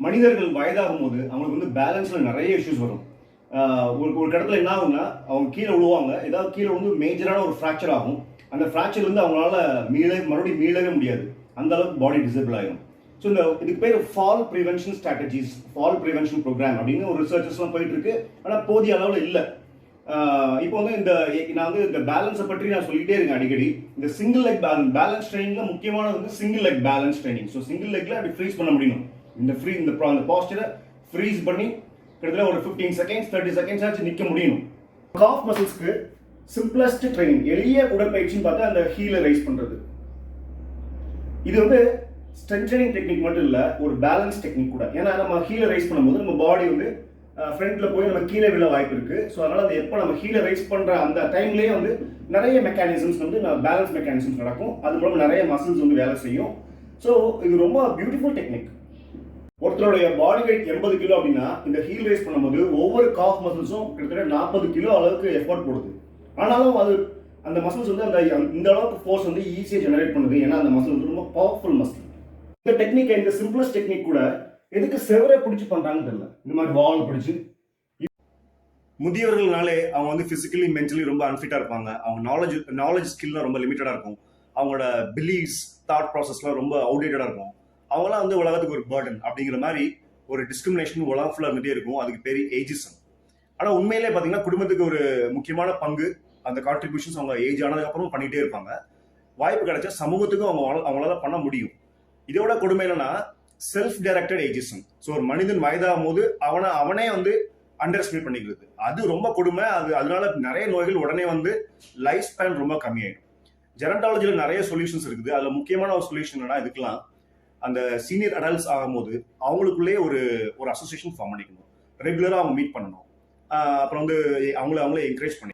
மனிதர்கள் வயதாகும் போது அவங்களுக்கு வந்து பேலன்ஸ்ல நிறைய இஷ்யூஸ் வரும். ஒரு இடத்துல என்ன ஆகும்னா அவங்க கீழே விழுவாங்க, ஏதாவது கீழே வந்து மேஜரான ஒரு ஃப்ராக்சர் ஆகும். அந்த ஃப்ராக்சர் வந்து அவங்களால மறுபடியும் மீளவே முடியாது. அந்த அளவுக்கு பாடி டிசேபிள் ஆயிடும். ஸோ இதுக்கு பேர் fall prevention strategies, fall prevention program அப்படின்னு ஒரு ரிசர்ச்சஸ்லாம் போயிட்டு இருக்கு. ஆனால் போதிய அளவில் இல்லை. இப்போ வந்து நான் வந்து இந்த பேலன்ஸை பற்றி நான் சொல்லிட்டே இருக்கேன் அடிக்கடி. இந்த சிங்கிள் லெக் பேலன்ஸ் ட்ரைனிங்ல முக்கியமானது வந்து single leg balance training. So single லெக்ல அப்படி ஃப்ரீஸ் பண்ண முடியும். இந்த பாஸ்டரை ஃப்ரீஸ் பண்ணி கிட்டத்தட்ட ஒரு 15 செகண்ட்ஸ் 30 செகண்ட்ஸ் ஆச்சு நிற்க முடியும். காஃப் மசில்ஸ்க்கு சிம்பிளஸ்ட் ட்ரைனிங், எளிய உடற்பயிற்சின்னு பார்த்தா அந்த ஹீலை ரைஸ் பண்றது. இது வந்து ஸ்ட்ரென்தனிங் டெக்னிக் மட்டும் இல்லை, ஒரு பேலன்ஸ் டெக்னிக் கூட. ஏன்னா நம்ம ஹீலை ரைஸ் பண்ணும்போது நம்ம பாடி வந்து ஃப்ரண்ட்ல போய் நம்ம கீழே விழ வாய்ப்பு இருக்கு. ஸோ அதனால அது எப்போ நம்ம ஹீலை ரைஸ் பண்ற அந்த டைம்லேயே வந்து நிறைய மெக்கானிசம்ஸ் வந்து பேலன்ஸ் மெக்கானிசம்ஸ் நடக்கும். அது மூலம் நிறைய மசில்ஸ் வந்து வேலை செய்யும். ஸோ இது ரொம்ப பியூட்டிஃபுல் டெக்னிக். ஒருத்தருடைய பாடி வெயிட் 80 கிலோ அப்படின்னா இந்த ஹீல் ரைஸ் பண்ணும்போது ஒவ்வொரு காஃப் மசில்ஸும் கிட்டத்தட்ட 40 கிலோ அளவுக்கு எஃபர்ட் போடுது. ஆனாலும் அது அந்த மசில்ஸ் வந்து இந்த அளவுக்கு ஃபோர்ஸ் வந்து ஈஸியாக ஜெனரேட் பண்ணுது. ஏன்னா அந்த மசில் வந்து ரொம்ப பவர்ஃபுல் மசில். இந்த டெக்னிக், இந்த சிம்பிளஸ்ட் டெக்னிக் கூட எதுக்கு செவரை பிடிச்சி பண்றாங்கன்னு தெரியல. இந்த மாதிரி வால் பிடிச்சி. முதியவர்கள்னாலே அவங்க வந்து பிசிக்கலி மென்டலி ரொம்ப அன்ஃபிட்டா இருப்பாங்க. அவங்க நாலேஜ் ஸ்கில்லாம் ரொம்ப லிமிட்டடா இருக்கும். அவங்களோட பிலீவ்ஸ் தாட் ப்ராசஸ்லாம் ரொம்ப அவுடேட்டடா இருக்கும். அவங்களாம் வந்து உலகத்துக்கு ஒரு பர்டன் அப்படிங்கிற மாதிரி ஒரு டிஸ்கிரிமினேஷன் உலகம் ஃபுல்லாக இருந்துட்டே இருக்கும். அதுக்கு பேர் ஏஜிசம். ஆனால் உண்மையிலே பார்த்தீங்கன்னா குடும்பத்துக்கு ஒரு முக்கியமான பங்கு, அந்த கான்ட்ரிபியூஷன்ஸ் அவங்க ஏஜ் ஆனதுக்கப்புறம் பண்ணிகிட்டே இருப்பாங்க. வாய்ப்பு கிடைச்சா சமூகத்துக்கும் அவங்களால பண்ண முடியும். இதோட கொடுமை என்னன்னா செல்ஃப் டைரக்டட் ஏஜிசம். ஸோ ஒரு மனிதன் வயதாகும் போது அவனே வந்து அண்டர் எஸ்டிமேட் பண்ணிக்கிறது. அது ரொம்ப கொடுமை. அதனால நிறைய நோய்கள் உடனே வந்து லைஃப் ஸ்பேன் ரொம்ப கம்மியாயிடும். ஜெரண்டாலஜியில் நிறைய சொல்யூஷன்ஸ் இருக்குது. அதில் முக்கியமான ஒரு சொல்யூஷன் என்னன்னா இதுக்கெல்லாம் அந்த சீனியர் அடல்ட்ஸ் ஆகும்போது அவங்களுக்குள்ளே ஒரு அசோசியேஷன் ஃபார்ம் பண்ணிக்கணும். ரெகுலராக அவங்க மீட் பண்ணணும். அப்புறம் வந்து அவங்களே என்கரேஜ் பண்ணி